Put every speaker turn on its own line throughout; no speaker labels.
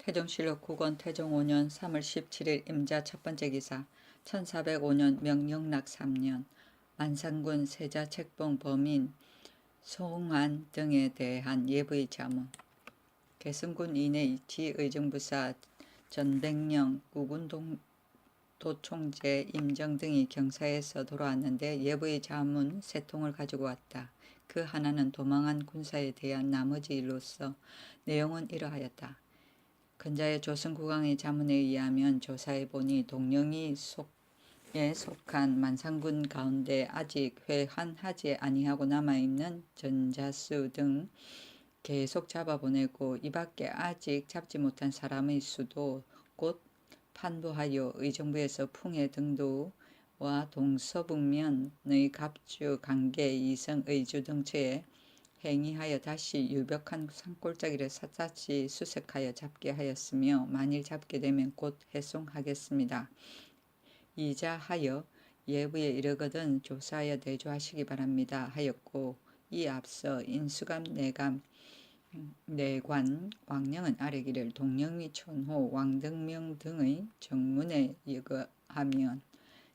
태종실록 9권 태종 5년 3월 17일 임자 첫 번째 기사 1405년 명영락 3년 만상군 세자 책봉 범인 송안 등에 대한 예부의 자문. 개성군 이내 지의정부사 전백령 구군 도총재 임정 등이 경사에서 돌아왔는데 예부의 자문 세 통을 가지고 왔다. 그 하나는 도망한 군사에 대한 나머지 일로서 내용은 이러하였다. 근자의 조선국왕의 자문에 의하면 조사해보니 동령이 속한 만상군 가운데 아직 회환하지 아니하고 남아있는 전자수 등 계속 잡아보내고 이 밖에 아직 잡지 못한 사람의 수도 곧 판부하여 의정부에서 풍해 등도와 동서북면의 갑주, 강계, 이성, 의주 등처에 행위하여 다시 유벽한 산골짜기를 샅샅이 수색하여 잡게 하였으며 만일 잡게 되면 곧 해송하겠습니다. 이자하여 예부에 이르거든 조사하여 대조하시기 바랍니다 하였고 이 앞서 인수감 내관 왕령은 아뢰기를 동령위 촌호 왕등명 등의 정문에 예거하면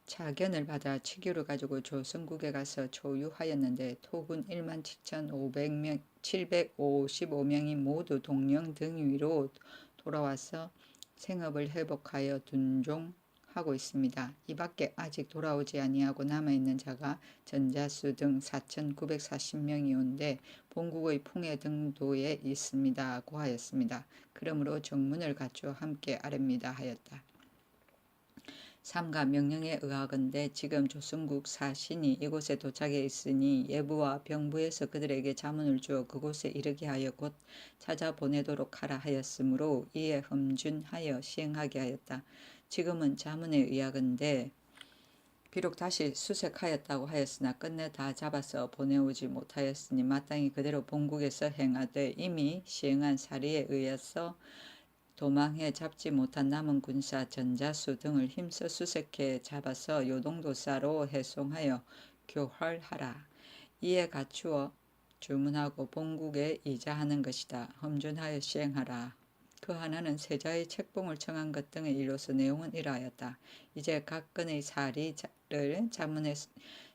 차견을 받아 치교를 가지고 조선국에 가서 초유하였는데 토군 1755명이 모두 동령 등위로 돌아와서 생업을 회복하여 둔종하고 있습니다. 이 밖에 아직 돌아오지 아니하고 남아있는 자가 전자수 등 4940명이온데 본국의 풍해 등도에 있습니다. 고 하였습니다. 그러므로 정문을 갖추어 함께 아렵니다 하였다. 삼가 명령에 의하건대 지금 조선국 사신이 이곳에 도착해 있으니 예부와 병부에서 그들에게 자문을 주어 그곳에 이르게 하여 곧 찾아보내도록 하라 하였으므로 이에 험준하여 시행하게 하였다. 지금은 자문에 의하건대 비록 다시 수색하였다고 하였으나 끝내 다 잡아서 보내오지 못하였으니 마땅히 그대로 본국에서 행하되 이미 시행한 사리에 의해서 도망해 잡지 못한 남은 군사 전자수 등을 힘써 수색해 잡아서 요동도사로 해송하여 교활하라. 이에 갖추어 주문하고 본국에 이자하는 것이다. 험준하여 시행하라. 그 하나는 세자의 책봉을 청한 것 등의 일로서 내용은 이러하였다. 이제 각 건의 사리를 자문에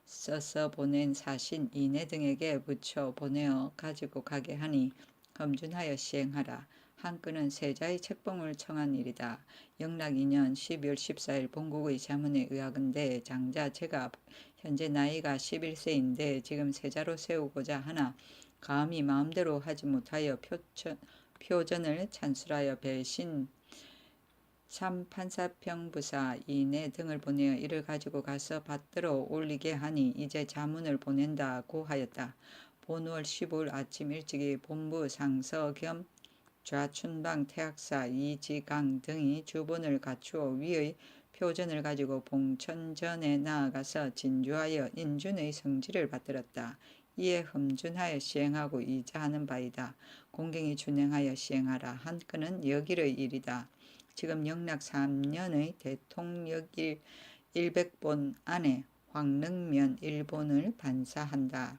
써서 보낸 사신 이내 등에게 붙여 보내어 가지고 가게 하니 험준하여 시행하라. 한 건은 세자의 책봉을 청한 일이다. 영락 2년 12월 14일 본국의 자문에 의하건대 장자 제가 현재 나이가 11세인데 지금 세자로 세우고자 하나 감히 마음대로 하지 못하여 표전을 찬술하여 배신 삼판사평부사 이내 등을 보내어 이를 가지고 가서 받들어 올리게 하니 이제 자문을 보낸다고 하였다. 본월 15일 아침 일찍이 본부 상서 겸 좌춘방 태학사 이지강 등이 주본을 갖추어 위의 표전을 가지고 봉천전에 나아가서 진주하여 인준의 성지를 받들었다. 이에 험준하여 시행하고 이자하는 바이다. 공경이 준행하여 시행하라. 한 건은 여길의 일이다. 지금 영락 3년의 대통령일 100본 안에 황릉면 일본을 반사한다.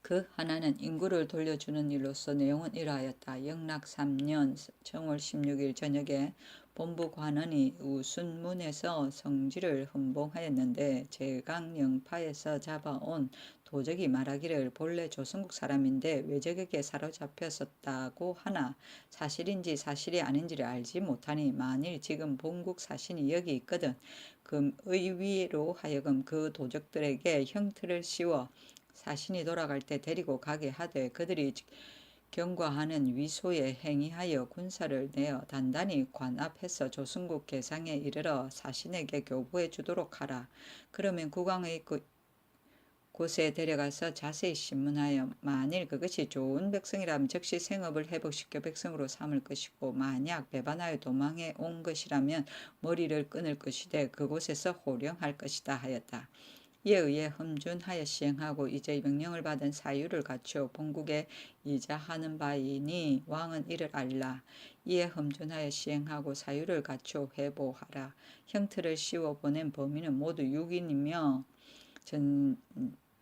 그 하나는 인구를 돌려주는 일로서 내용은 이러하였다. 영락 3년 정월 16일 저녁에 본부 관원이 우순문에서 성지를 헌봉하였는데 제강영파에서 잡아온 도적이 말하기를 본래 조선국 사람인데 외적에게 사로잡혔었다고 하나 사실인지 사실이 아닌지를 알지 못하니 만일 지금 본국 사신이 여기 있거든 의위로 하여금 그 도적들에게 형틀을 씌워 사신이 돌아갈 때 데리고 가게 하되 그들이 경과하는 위소에 행위하여 군사를 내어 단단히 관합해서 조선국 개상에 이르러 사신에게 교부해 주도록 하라. 그러면 국왕의 곳에 데려가서 자세히 신문하여 만일 그것이 좋은 백성이라면 즉시 생업을 회복시켜 백성으로 삼을 것이고 만약 배반하여 도망해 온 것이라면 머리를 끊을 것이되 그곳에서 호령할 것이다 하였다. 이에 의해 험준하여 시행하고 이제 명령을 받은 사유를 갖추어 본국에 이자하는 바이니 왕은 이를 알라. 이에 험준하여 시행하고 사유를 갖추어 회보하라. 형틀을 씌워 보낸 범인은 모두 6인이며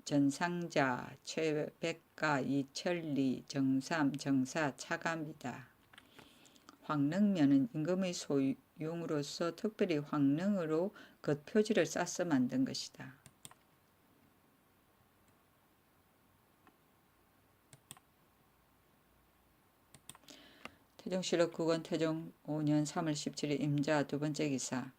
전상자, 최백가, 이천리, 정삼, 정사, 차감이다. 황릉면은 임금의 소용으로서 특별히 황릉으로 겉표지를 싸서 만든 것이다. 태종실록 9권 태종 5년 3월 17일 임자 두 번째 기사.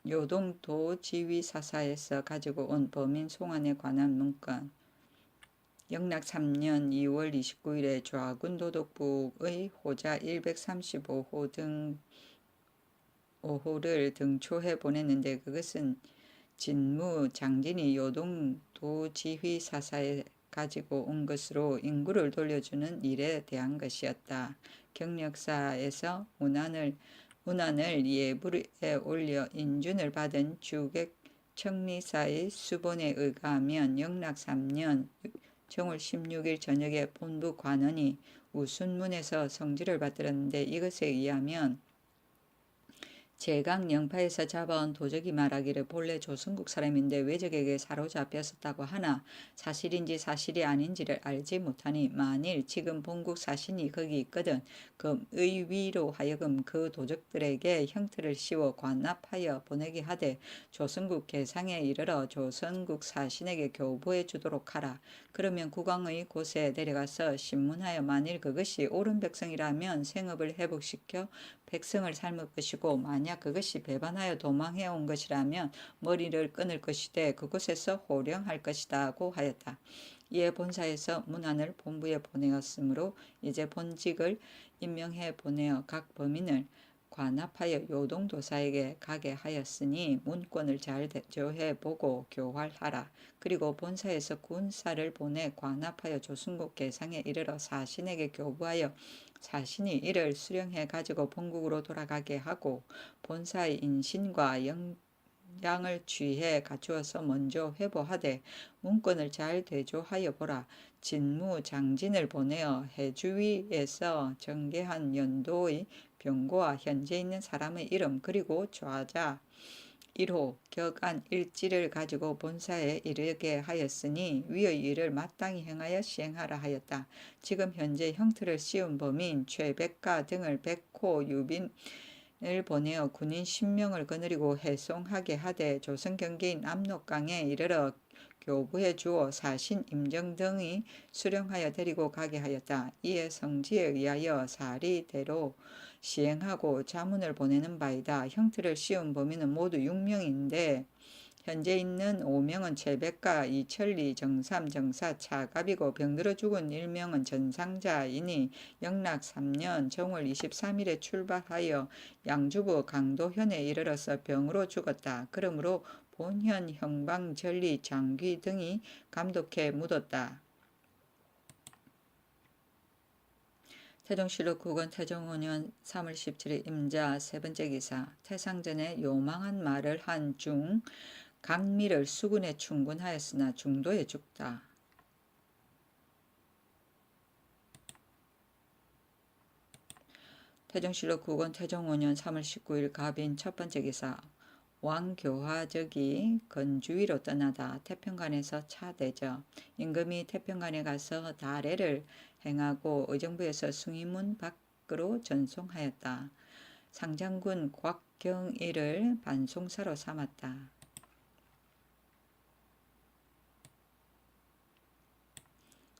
요동도 지휘사사에서 가지고 온 범인 송환에 관한 문건. 영락 3년 2월 29일에 좌군 도독부의 호자 135호 등 5호를 등초해 보냈는데 그것은 진무 장진이 요동도 지휘사사에 가지고 온 것으로 인구를 돌려주는 일에 대한 것이었다. 경력사에서 문안을 예불에 올려 인준을 받은 주객 청리사의 수본에 의하면 영락 3년 정월 16일 저녁에 본부 관원이 우순문에서 성지를 받들었는데 이것에 의하면 제강 영파에서 잡아온 도적이 말하기를 본래 조선국 사람인데 왜적에게 사로잡혔었다고 하나 사실인지 사실이 아닌지를 알지 못하니 만일 지금 본국 사신이 거기 있거든 금의위로 하여금 그 도적들에게 형틀을 씌워 관납하여 보내게 하되 조선국 개상에 이르러 조선국 사신에게 교부해 주도록 하라. 그러면 국왕의 곳에 내려가서 신문하여 만일 그것이 옳은 백성이라면 생업을 회복시켜 백성을 삶을 것이고 만약 그것이 배반하여 도망해 온 것이라면 머리를 끊을 것이되 그곳에서 호령할 것이다고 하였다. 이에 본사에서 문안을 본부에 보내었으므로 이제 본직을 임명해 보내어 각 범인을 관합하여 요동도사에게 가게 하였으니 문권을 잘 대조해 보고 교활하라. 그리고 본사에서 군사를 보내 관합하여 조순국 개상에 이르러 사신에게 교부하여 사신이 이를 수령해 가지고 본국으로 돌아가게 하고 본사의 인신과 영양을 취해 갖추어서 먼저 회보하되 문건을 잘 대조하여 보라. 진무 장진을 보내어 해주위에서 정계한 연도의 병고와 현재 있는 사람의 이름 그리고 좌자 1호 격안 일지를 가지고 본사에 이르게 하였으니 위의 일을 마땅히 행하여 시행하라 하였다. 지금 현재 형틀을 씌운 범인 최백가 등을 백호 유빈을 보내어 군인 10명을 거느리고 해송하게 하되 조선 경계인 압록강에 이르러 교부해 주어 사신 임정 등이 수령하여 데리고 가게 하였다. 이에 성지에 의하여 사리대로 시행하고 자문을 보내는 바이다. 형틀을 씌운 범인은 모두 6명인데 현재 있는 5명은 최백가, 이천리, 정삼, 정사, 차갑이고 병들어 죽은 1명은 전상자이니 영락 3년 정월 23일에 출발하여 양주부 강도현에 이르러서 병으로 죽었다. 그러므로 본현, 형방, 전리, 장귀 등이 감독해 묻었다. 태종실록 9권 태종 5년 3월 17일 임자 세 번째 기사. 태상전에 요망한 말을 한 중 강미를 수군에 충군하였으나 중도에 죽다. 태종실록 9권 태종 5년 3월 19일 갑인 첫 번째 기사. 왕교화적이 건주위로 떠나다 태평관에서 차대저 임금이 태평관에 가서 다례를 행하고 의정부에서 숭의문 밖으로 전송하였다. 상장군 곽경일을 반송사로 삼았다.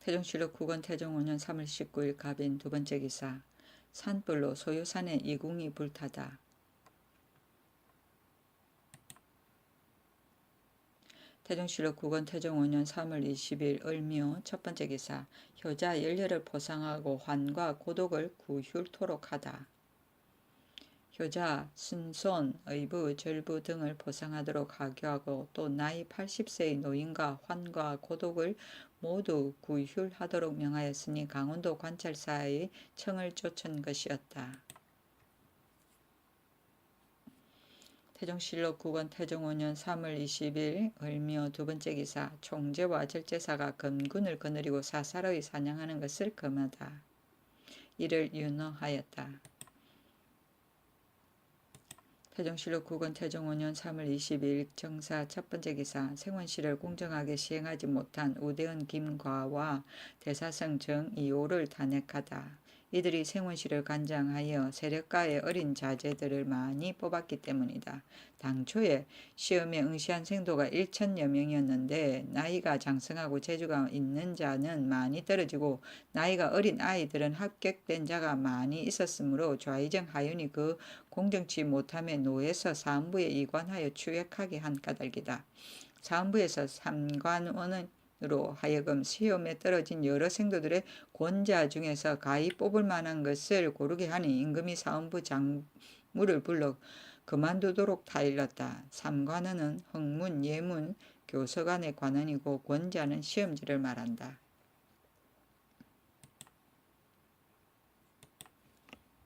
태종실록 9권 태종 5년 3월 19일 갑인 두 번째 기사. 산불로 소유산에 이궁이 불타다. 태종실록 9권 태종 5년 3월 20일 을묘 첫 번째 기사. 효자 열렬을 포상하고 환과 고독을 구휼토록 하다. 효자, 순손, 의부, 절부 등을 포상하도록 하교하고 또 나이 80세의 노인과 환과 고독을 모두 구휼하도록 명하였으니 강원도 관찰사의 청을 쫓은 것이었다. 태종실록 9권 태종 5년 3월 20일 을묘 두 번째 기사. 총재와 절제사가 검군을 거느리고 사사로이 사냥하는 것을 금하다. 이를 윤허하였다. 태종실록 9권 태종 5년 3월 22일 정사 첫 번째 기사. 생원시를 공정하게 시행하지 못한 우대은 김과와 대사성 정이호를 탄핵하다. 이들이 생원시를 관장하여 세력가의 어린 자제들을 많이 뽑았기 때문이다. 당초에 시험에 응시한 생도가 1천여 명이었는데 나이가 장성하고 재주가 있는 자는 많이 떨어지고 나이가 어린 아이들은 합격된 자가 많이 있었으므로 좌의정 하윤이 그 공정치 못함에 노해서 사헌부에 이관하여 추격하게 한 까닭이다. 사헌부에서 삼관원으로 하여금 시험에 떨어진 여러 생도들의 권자 중에서 가히 뽑을 만한 것을 고르게 하니 임금이 사헌부 장무를 불러 그만두도록 타일렀다. 삼관원은 학문, 예문, 교서관의 관원이고 권자는 시험지를 말한다.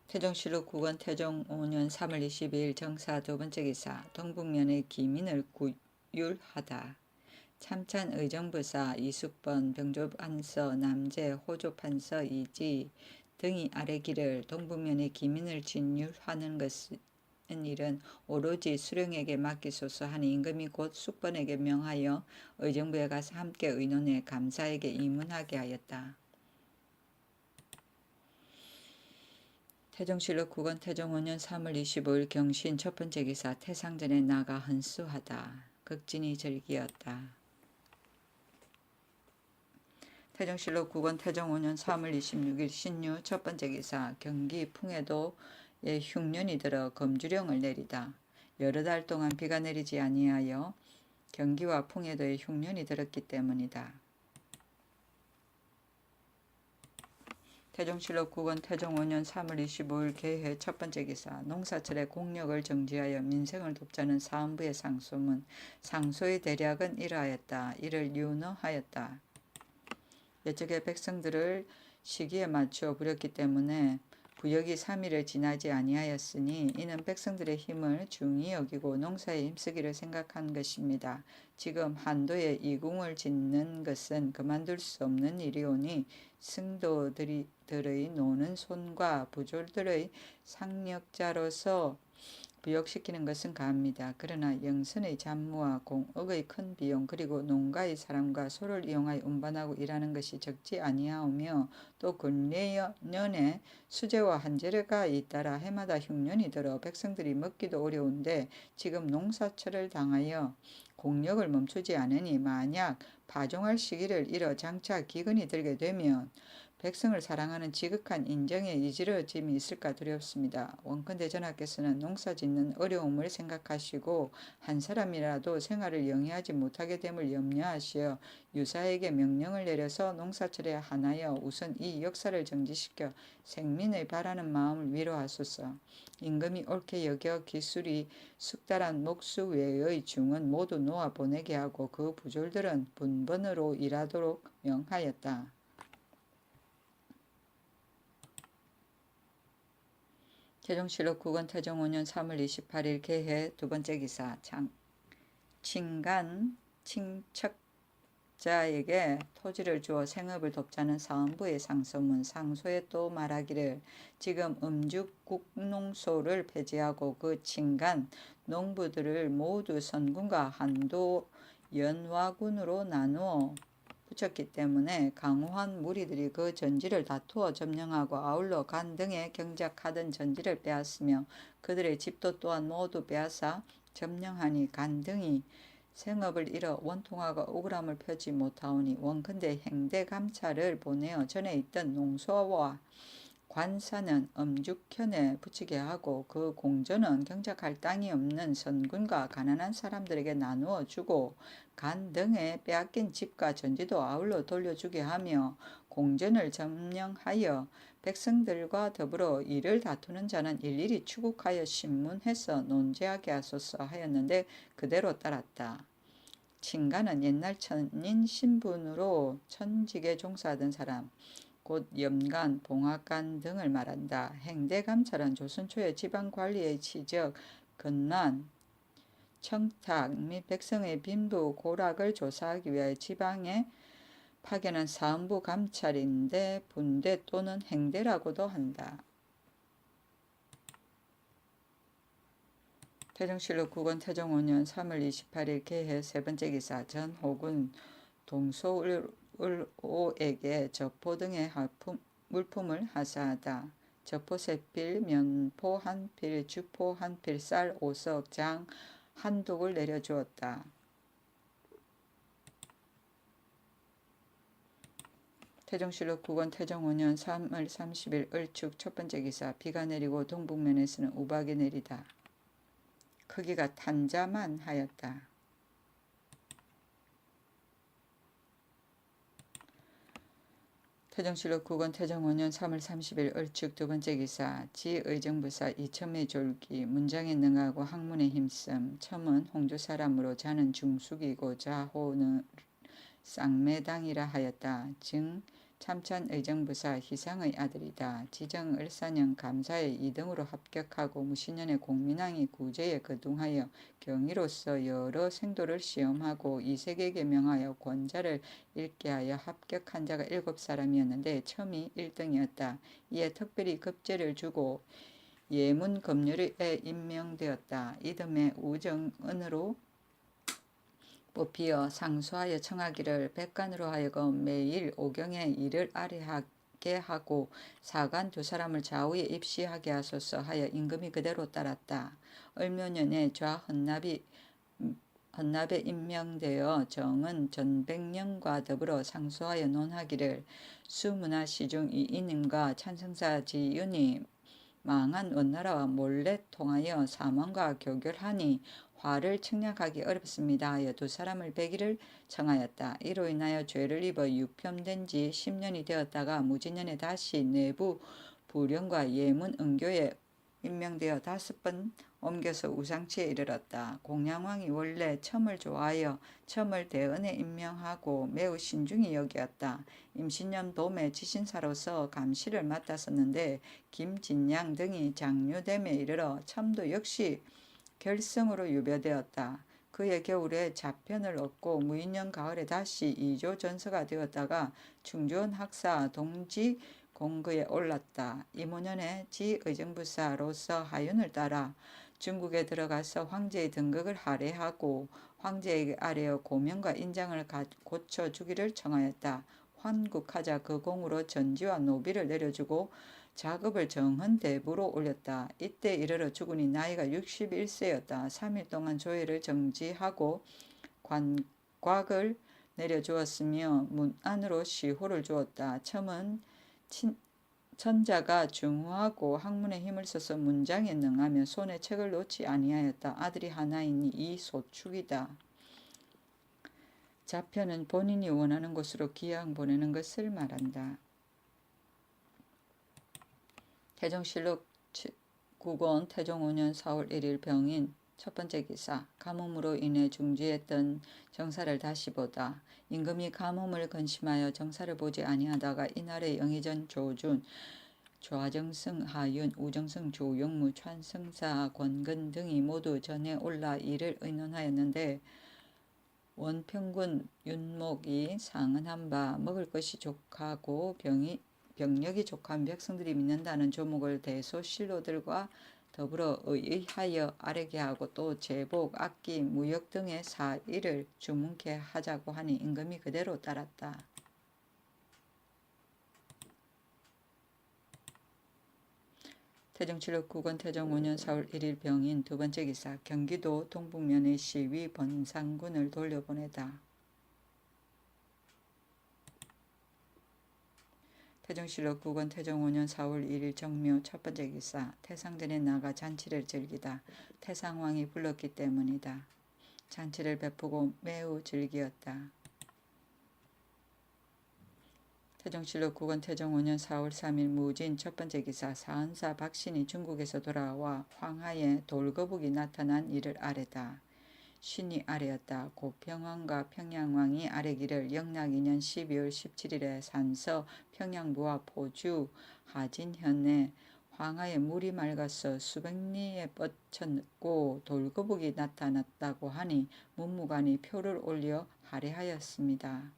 태종실록 9권 태종 5년 3월 22일 정사 두 번째 기사 동북면의 기민을 구율하다. 참찬 의정부사 이숙번 병조판서 남재 호조판서 이지 등이 아래 길을 동북면의 기민을 진율하는 것은 일은 오로지 수령에게 맡기소서 하니 임금이 곧 숙번에게 명하여 의정부에 가서 함께 의논해 감사에게 이문하게 하였다. 태종실록 9권 태종 5년 3월 25일 경신 첫 번째 기사 태상전에 나가 헌수하다. 극진이 절기였다. 태종실록 9권 태종 5년 3월 26일 신유 첫 번째 기사 경기 풍해도에 흉년이 들어 검주령을 내리다. 여러 달 동안 비가 내리지 아니하여 경기와 풍해도에 흉년이 들었기 때문이다. 태종실록 9권 태종 5년 3월 25일 개회 첫 번째 기사 농사철에 공력을 정지하여 민생을 돕자는 사헌부의 상소문 상소의 대략은 이러하였다. 이를 윤허하였다. 옛적에 백성들을 시기에 맞추어 부렸기 때문에 부역이 3일을 지나지 아니하였으니 이는 백성들의 힘을 중히 여기고 농사에 힘쓰기를 생각한 것입니다. 지금 한도에 이궁을 짓는 것은 그만둘 수 없는 일이오니 승도들의 노는 손과 부졸들의 상력자로서 부역시키는 것은 가합니다. 그러나 영선의 잡무와 공업의 큰 비용 그리고 농가의 사람과 소를 이용하여 운반하고 일하는 것이 적지 아니하오며 또 근래년에 수재와 한재료가 잇따라 해마다 흉년이 들어 백성들이 먹기도 어려운데 지금 농사철을 당하여 공력을 멈추지 않으니 만약 파종할 시기를 잃어 장차 기근이 들게 되면 백성을 사랑하는 지극한 인정에 이지러짐이 있을까 두렵습니다. 원컨대 전하께서는 농사짓는 어려움을 생각하시고 한 사람이라도 생활을 영위하지 못하게 됨을 염려하시어 유사에게 명령을 내려서 농사철에 한하여 우선 이 역사를 정지시켜 생민의 바라는 마음을 위로하소서. 임금이 옳게 여겨 기술이 숙달한 목수 외의 중은 모두 놓아 보내게 하고 그 부졸들은 분번으로 일하도록 명하였다. 태종실록 9권 태종 5년 3월 28일 개해 두 번째 기사 친간 친척자에게 토지를 주어 생업을 돕자는 사헌부의 상소문 상소에 또 말하기를 지금 음죽국농소를 폐지하고 그 친간 농부들을 모두 선군과 한도 연화군으로 나누어 붙였기 때문에 강호한 무리들이 그 전지를 다투어 점령하고 아울러 간 등에 경작하던 전지를 빼앗으며 그들의 집도 또한 모두 빼앗아 점령하니 간 등이 생업을 잃어 원통하고 억울함을 펴지 못하오니 원컨대 행대 감찰을 보내어 전에 있던 농소와 관사는 엄죽현에 붙이게 하고 그 공전은 경작할 땅이 없는 선군과 가난한 사람들에게 나누어 주고 간 등에 빼앗긴 집과 전지도 아울러 돌려주게 하며 공전을 점령하여 백성들과 더불어 이를 다투는 자는 일일이 추국하여 신문해서 논제하게 하소서 하였는데 그대로 따랐다. 친가는 옛날 천인 신분으로 천직에 종사하던 사람 곧 염간, 봉학간 등을 말한다. 행대감찰은 조선 초의 지방관리의 치적, 근란, 청탁 및 백성의 빈부, 고락을 조사하기 위하여 지방에 파견한 사헌부 감찰인데 분대 또는 행대라고도 한다. 태종실록 9권 태종 5년 3월 28일 개해 세 번째 기사 전호군 동소을오에게 저포 등의 물품을 하사하다. 저포 세필, 면포 한 필, 주포 한 필, 쌀 5석, 장 한 독을 내려주었다. 태종실록 9권 태종 5년 3월 30일 을축 첫 번째 기사. 비가 내리고 동북면에서는 우박이 내리다. 크기가 탄자만 하였다. 태종실록 9권 태종 5년 3월 30일 을축 두 번째 기사. 지의정부사 이첨의 졸기 문장에 능하고 학문에 힘씀. 첨은 홍조 사람으로 자는 중숙이고 자호는 쌍매당이라 하였다. 증 참찬 의정부사 희상의 아들이다. 지정 을사년 감사에 2등으로 합격하고 무신년에 공민왕이 구제에 거둥하여 경위로서 여러 생도를 시험하고 이색에게 명하여 권자를 읽게 하여 합격한 자가 7사람이었는데 첨이 1등이었다. 이에 특별히 급제를 주고 예문 검열에 임명되었다. 이듬해 우정은으로 뽑히어 상소하여 청하기를 백관으로 하여금 매일 오경에 일을 아뢰하게 하고 사관 2사람을 좌우에 입시하게 하소서 하여 임금이 그대로 따랐다. 을묘년에 좌헌납에 임명되어 정은 전백령과 더불어 상소하여 논하기를 수문화시중 이인임과 찬성사 지윤이 망한 원나라와 몰래 통하여 사망과 교결하니 화를 측량하기 어렵습니다 하여 2사람을 배기를 청하였다. 이로 인하여 죄를 입어 유편된 지 10년이 되었다가 무진년에 다시 내부 부령과 예문 은교에 임명되어 5번 옮겨서 우상치에 이르렀다. 공양왕이 원래 첨을 좋아하여 첨을 대언에 임명하고 매우 신중히 여기었다. 임신년 봄에 지신사로서 감시를 맡았었는데 김진양 등이 장류됨에 이르러 첨도 역시 결성으로 유배되었다. 그의 겨울에 자편을 얻고 무인년 가을에 다시 이조 전서가 되었다가 충주원 학사 동지 공거에 올랐다. 이모년에 지의정부사로서 하윤을 따라 중국에 들어가서 황제의 등극을 할애하고 황제에게 아뢰어 고명과 인장을 고쳐주기를 청하였다. 환국하자 그 공으로 전지와 노비를 내려주고 작업을 정헌대부로 올렸다. 이때 이르러 죽으니 나이가 61세였다. 3일 동안 조회를 정지하고 관곽을 내려주었으며 문 안으로 시호를 주었다. 첨은 천자가 중후하고 학문에 힘을 써서 문장에 능하며 손에 책을 놓지 아니하였다. 아들이 하나이니 이 소축이다. 자편은 본인이 원하는 곳으로 기양 보내는 것을 말한다. 태종실록 9권 태종 5년 4월 1일 병인 첫 번째 기사. 가뭄으로 인해 중지했던 정사를 다시 보다. 임금이 가뭄을 근심하여 정사를 보지 아니하다가 이날에 영의전 조준, 좌정승 하윤, 우정승 조영무, 찬성사 권근 등이 모두 전에 올라 이를 의논하였는데 원평군 윤목이 상언한 바 먹을 것이 족하고 병력이 족한 백성들이 믿는다는 조목을 대소신로들과 더불어 의의하여 아뢰게 하고 또 제복, 악기, 무역 등의 사일을 주문케 하자고 하니 임금이 그대로 따랐다. 태종실록 9권 태종 5년 4월 1일 병인 두 번째 기사. 경기도 동북면의 시위 번상군을 돌려보내다. 태종실록 9권 태종 5년 4월 1일 정묘 첫 번째 기사. 태상전에 나가 잔치를 즐기다. 태상왕이 불렀기 때문이다. 잔치를 베푸고 매우 즐기었다. 태종실록 9권 태종 5년 4월 3일 무진 첫 번째 기사. 사헌사 박신이 중국에서 돌아와 황하에 돌거북이 나타난 일을 아뢰다. 신이 아뢰었다. 고평왕과 평양왕이 아뢰기를 영락 2년 12월 17일에 산서 평양부와 포주 하진현에 황하에 물이 맑아서 수백리에 뻗쳤고 돌거북이 나타났다고 하니 문무관이 표를 올려 할애하였습니다.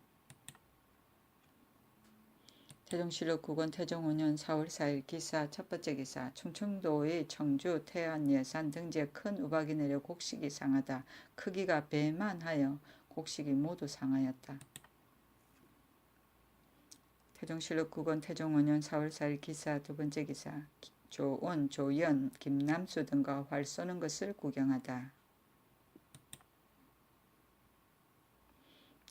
태종실록 9권 태종 5년 4월 4일 기사 첫 번째 기사. 충청도의 청주, 태안, 예산 등지에 큰 우박이 내려 곡식이 상하다. 크기가 배만 하여 곡식이 모두 상하였다. 태종실록 9권 태종 5년 4월 4일 기사 두 번째 기사 조온, 조연, 김남수 등과 활 쏘는 것을 구경하다.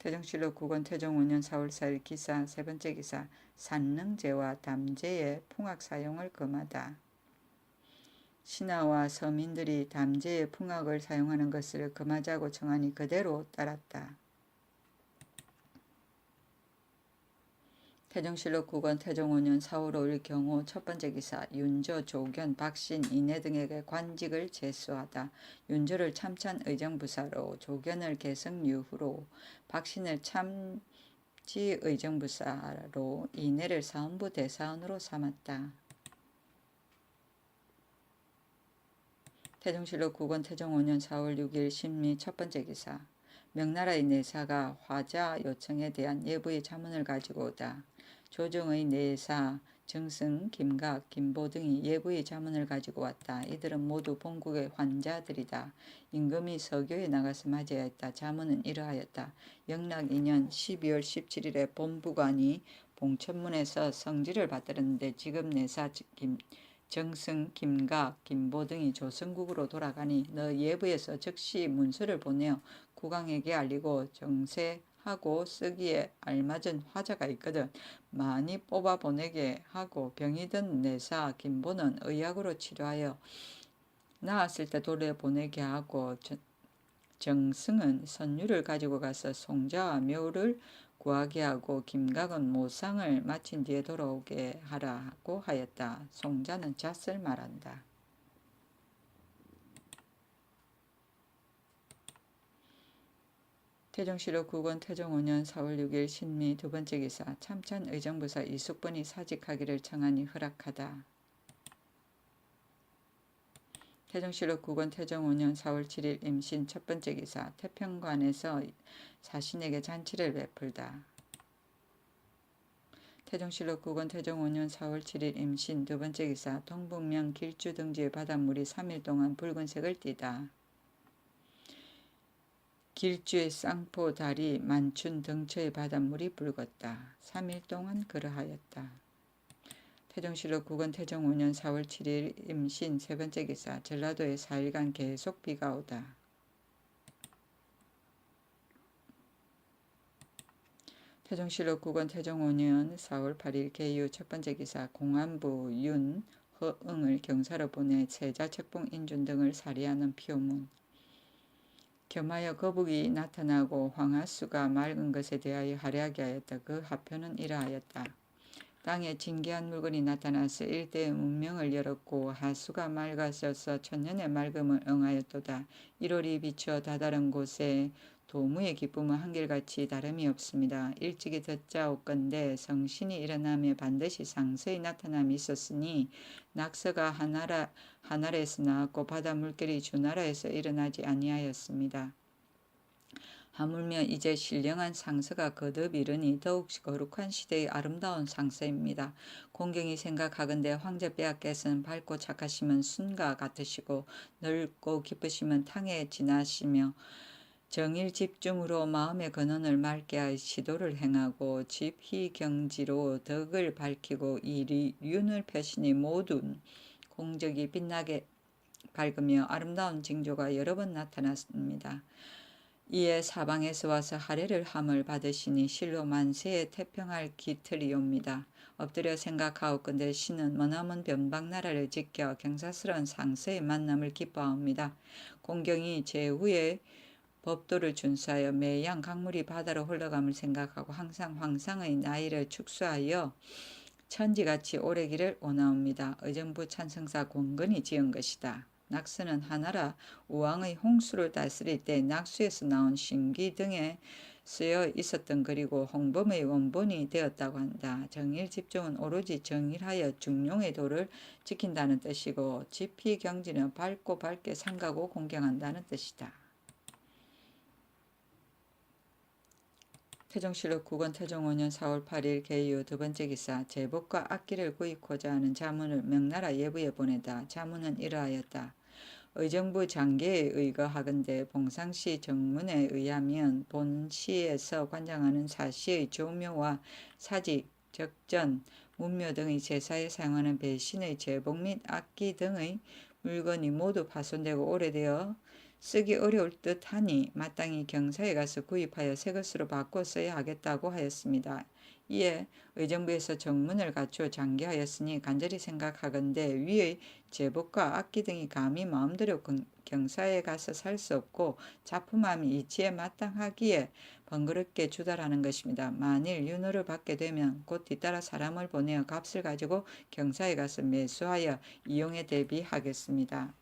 태종실록 9권 태종 5년 4월 4일 기사 세 번째 기사 산릉제와 담제의 풍악 사용을 금하다. 신하와 서민들이 담제의 풍악을 사용하는 것을 금하자고 청하니 그대로 따랐다. 태종실록 9권 태종 5년 4월 5일 경우 첫 번째 기사 윤조, 조견, 박신, 이내 등에게 관직을 제수하다. 윤조를 참찬의정부사로, 조견을 개성유후로, 박신을 참지의정부사로, 이내를 사헌부 대사원으로 삼았다. 태종실록 9권 태종 5년 4월 6일 신미 첫 번째 기사 명나라의 내사가 화자 요청에 대한 예부의 자문을 가지고 오다. 조정의 내사, 정승, 김각, 김보 등이 예부의 자문을 가지고 왔다. 이들은 모두 본국의 환자들이다. 임금이 서교에 나가서 맞이하였다. 자문은 이러하였다. 영락 2년 12월 17일에 본부관이 봉천문에서 성지를 받들었는데 지금 내사 정승, 김각, 김보 등이 조선국으로 돌아가니 너 예부에서 즉시 문서를 보내어 국왕에게 알리고 정세하고 쓰기에 알맞은 화자가 있거든 많이 뽑아 보내게 하고 병이 든 내사 김보는 의약으로 치료하여 나았을 때 돌려보내게 하고 정승은 선유를 가지고 가서 송자와 묘를 구하게 하고 김각은 모상을 마친 뒤에 돌아오게 하라고 하였다. 송자는 잣을 말한다. 태종실록 9권 태종 5년 4월 6일 신미 두 번째 기사 참찬의정부사 이숙본이 사직하기를 청하니 허락하다. 태종실록 9권 태종 5년 4월 7일 임신 첫 번째 기사 태평관에서 자신에게 잔치를 베풀다. 태종실록 9권 태종 5년 4월 7일 임신 두 번째 기사 동북면 길주 등지의 바닷물이 3일 동안 붉은색을 띠다. 길주의 쌍포, 다리, 만춘 등처의 바닷물이 붉었다. 3일 동안 그러하였다. 태종실록 9권 태종 5년 4월 7일 임신 세 번째 기사 전라도에 4일간 계속 비가 오다. 태종실록 9권 태종 5년 4월 8일 개유 첫 번째 기사 공안부 윤, 허응을 경사로 보내 세자, 책봉, 인준 등을 살해하는 표문. 겸하여 거북이 나타나고 황하수가 맑은 것에 대하여 하려하게 하였다. 그 하표는 이러하였다. 땅에 진귀한 물건이 나타나서 일대의 문명을 열었고 하수가 맑아져서 천년의 맑음을 응하였도다. 1월이 비추어 다다른 곳에 도무의 기쁨은 한결같이 다름이 없습니다. 일찍이 듣자옵건대 성신이 일어나며 반드시 상서의 나타남이 있었으니 낙서가 하나라에서 나왔고 바다 물결이 주나라에서 일어나지 아니하였습니다. 하물며 이제 신령한 상서가 거듭 이르니 더욱 거룩한 시대의 아름다운 상서입니다. 공경이 생각하건대 황제 폐하께서는 밝고 착하시면 순과 같으시고 넓고 기쁘시면 탕에 지나시며 정일 집중으로 마음의 근원을 맑게 하여 시도를 행하고 집희경지로 덕을 밝히고 이 윤을 펴시니 모든 공적이 빛나게 밝으며 아름다운 징조가 여러 번 나타났습니다. 이에 사방에서 와서 할애를 함을 받으시니 실로 만세에 태평할 기틀이옵니다. 엎드려 생각하옵건대 신은 머나먼 변방나라를 지켜 경사스러운 상서의 만남을 기뻐하옵니다. 공경이 제후에 법도를 준수하여 매양 강물이 바다로 흘러감을 생각하고 항상 황상의 나이를 축소하여 천지같이 오래기를 원하옵니다. 의정부 찬성사 공건이 지은 것이다. 낙서는 하나라 우왕의 홍수를 다스릴 때 낙수에서 나온 신기 등에 쓰여 있었던 글이고 홍범의 원본이 되었다고 한다. 정일 집중은 오로지 정일하여 중용의 도를 지킨다는 뜻이고 집희경지는 밝고 밝게 삼가고 공경한다는 뜻이다. 태종실록 9권 태종 5년 4월 8일 개유 두 번째 기사 제복과 악기를 구입고자 하는 자문을 명나라 예부에 보내다. 자문은 이러하였다. 의정부 장계에 의거하건대 봉상시 정문에 의하면 본시에서 관장하는 사시의 조묘와 사직, 적전, 문묘 등의 제사에 사용하는 배신의 제복 및 악기 등의 물건이 모두 파손되고 오래되어 쓰기 어려울 듯하니 마땅히 경사에 가서 구입하여 새 것으로 바꿔 써야 하겠다고 하였습니다. 이에 의정부에서 정문을 갖추어 장기하였으니 간절히 생각하건대 위의 제복과 악기 등이 감히 마음대로 경사에 가서 살 수 없고 작품함이 이치에 마땅하기에 번거롭게 주달하는 것입니다. 만일 윤호를 받게 되면 곧 뒤따라 사람을 보내어 값을 가지고 경사에 가서 매수하여 이용에 대비하겠습니다.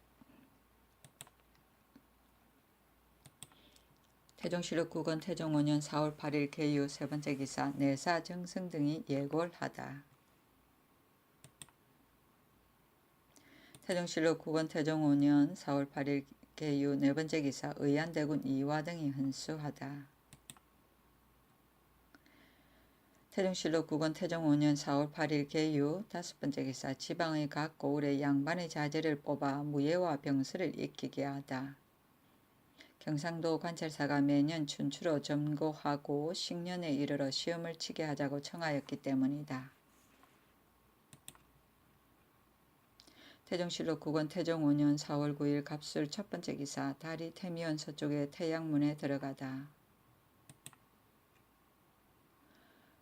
태종실록 9권 태종 5년 4월 8일 개유 세 번째 기사 내사 정승 등이 예골하다. 태종실록 9권 태종 5년 4월 8일 개유 네 번째 기사 의안대군 이화 등이 헌수하다. 태종실록 9권 태종 5년 4월 8일 개유 다섯 번째 기사 지방의 각 고을에 양반의 자제를 뽑아 무예와 병설을 익히게 하다. 경상도 관찰사가 매년 춘추로 점고하고 식년에 이르러 시험을 치게 하자고 청하였기 때문이다. 태종실록 9권 태종 5년 4월 9일 갑술 첫 번째 기사 달이 태미원 서쪽의 태양문에 들어가다.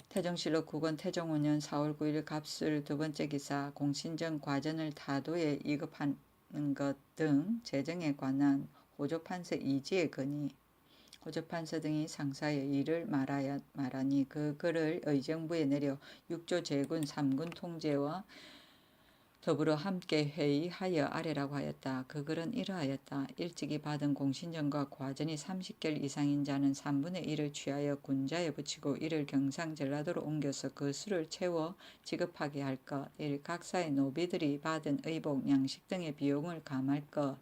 태종실록 9권 태종 5년 4월 9일 갑술 두 번째 기사 공신정 과전을 타도에 이급하는 것 등 재정에 관한 호조판서 이지의 건의 호조판서 등이 상사의 일을 말하니 그 글을 의정부에 내려 육조 제군 3군 통제와 더불어 함께 회의하여 아래라고 하였다. 그 글은 이러하였다. 일찍이 받은 공신정과 과전이 30결 이상인 자는 3분의 1을 취하여 군자에 붙이고 이를 경상 전라도로 옮겨서 그 수를 채워 지급하게 할 것. 1. 각사의 노비들이 받은 의복, 양식 등의 비용을 감할 것.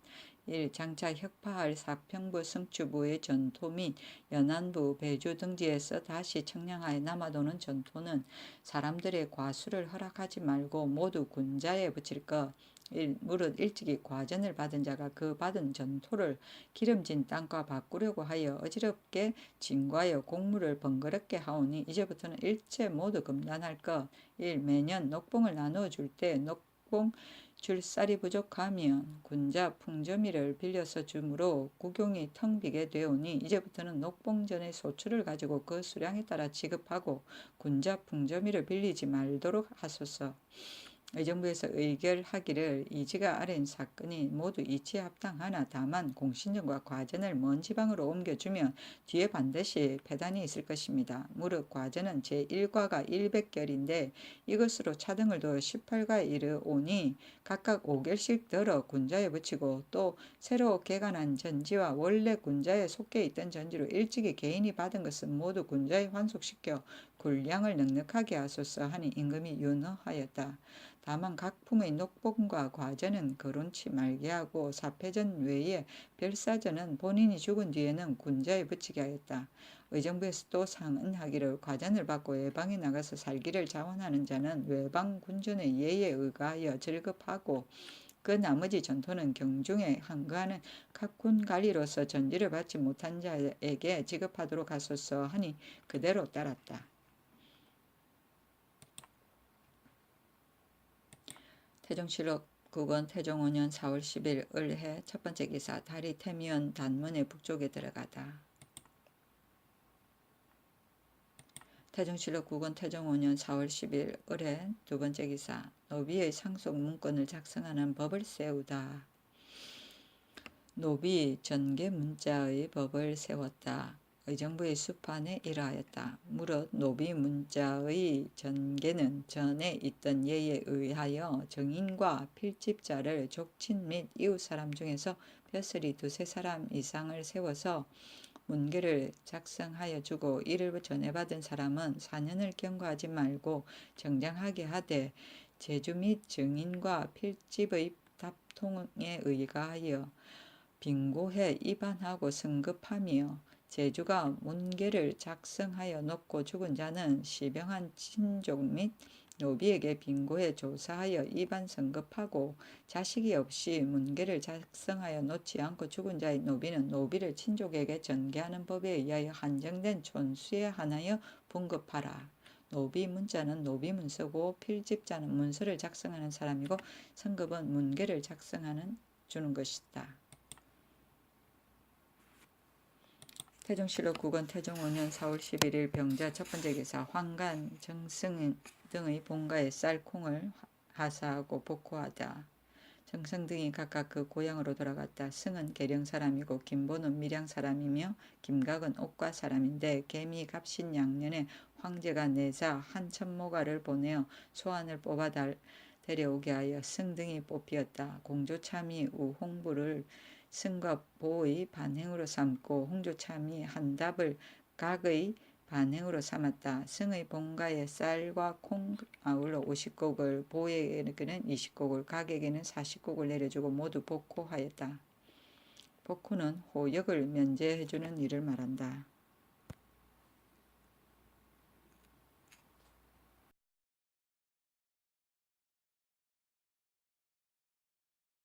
1. 장차 혁파할 사평부 승추부의 전토 및 연안부 배주 등지에서 다시 청량하여 남아도는 전토는 사람들의 과수를 허락하지 말고 모두 군자에 붙일 것. 1. 무릇 일찍이 과전을 받은 자가 그 받은 전토를 기름진 땅과 바꾸려고 하여 어지럽게 진과여 공무를 번거롭게 하오니 이제부터는 일체 모두 금단할 것. 1. 매년 녹봉을 나누어 줄 때 녹봉 줄 쌀이 부족하면 군자 풍점이를 빌려서 주므로 국용이 텅 비게 되오니 이제부터는 녹봉전의 소출을 가지고 그 수량에 따라 지급하고 군자 풍점이를 빌리지 말도록 하소서. 의정부에서 의결하기를 이지가 아래인 사건이 모두 이치에 합당하나 다만 공신정과 과전을 먼 지방으로 옮겨주면 뒤에 반드시 폐단이 있을 것입니다. 무릇 과전은 제1과가 100결인데 이것으로 차등을 두어 18과에 이르오니 각각 5결씩 들어 군자에 붙이고 또 새로 개간한 전지와 원래 군자에 속해 있던 전지로 일찍이 개인이 받은 것은 모두 군자에 환속시켜 군량을 넉넉하게 하소서 하니 임금이 윤허하였다. 다만 각 품의 녹봉과 과전은 거론치 말게 하고 사패전 외에 별사전은 본인이 죽은 뒤에는 군자에 붙이게 하였다. 의정부에서 또 상언하기를 과전을 받고 외방에 나가서 살기를 자원하는 자는 외방 군전의 예에 의가하여 절급하고 그 나머지 전토는 경중에 항거하는 각 군 관리로서 전지를 받지 못한 자에게 지급하도록 하소서 하니 그대로 따랐다. 태종실록 9권 태종 5년 4월 10일 을해 첫 번째 기사 달이 태미원 단문의 북쪽에 들어가다. 태종실록 9권 태종 5년 4월 10일 을해 두 번째 기사 노비의 상속 문건을 작성하는 법을 세우다. 노비 전개 문자의 법을 세웠다. 의정부의 수판에 이러하였다. 무릇 노비 문자의 전개는 전에 있던 예에 의하여 정인과 필집자를 족친 및 이웃 사람 중에서 벼슬이 두세 사람 이상을 세워서 문계를 작성하여 주고 이를 전해받은 사람은 4년을 경과하지 말고 정장하게 하되 제주 및 정인과 필집의 답통에 의하여 빙고해 입안하고 승급하며 제주가 문계를 작성하여 놓고 죽은 자는 시병한 친족 및 노비에게 빙고해 조사하여 입안 승급하고 자식이 없이 문계를 작성하여 놓지 않고 죽은 자의 노비는 노비를 친족에게 전개하는 법에 의하여 한정된 촌수에 한하여 분급하라. 노비 문자는 노비 문서고 필집자는 문서를 작성하는 사람이고 성급은 문계를 작성하는 주는 것이다. 태종실록 9권 태종 5년 4월 11일 병자 첫 번째 기사 황간, 정승 등의 본가에 쌀, 콩을 하사하고 복호하다. 정승 등이 각각 그 고향으로 돌아갔다. 승은 계령 사람이고 김보는 밀양 사람이며 김각은 옥과 사람인데 개미 갑신 양년에 황제가 내자 한 천모가를 보내어 소안을 뽑아 데려오게 하여 승 등이 뽑히었다. 공조참이 우홍부를 승과 보의 반행으로 삼고 홍조참이 한답을 각의 반행으로 삼았다. 승의 본가에 쌀과 콩 아울러 50곡을, 보에게는 20곡을, 각에게는 40곡을 내려주고 모두 복호하였다. 복호는 호역을 면제해주는 일을 말한다.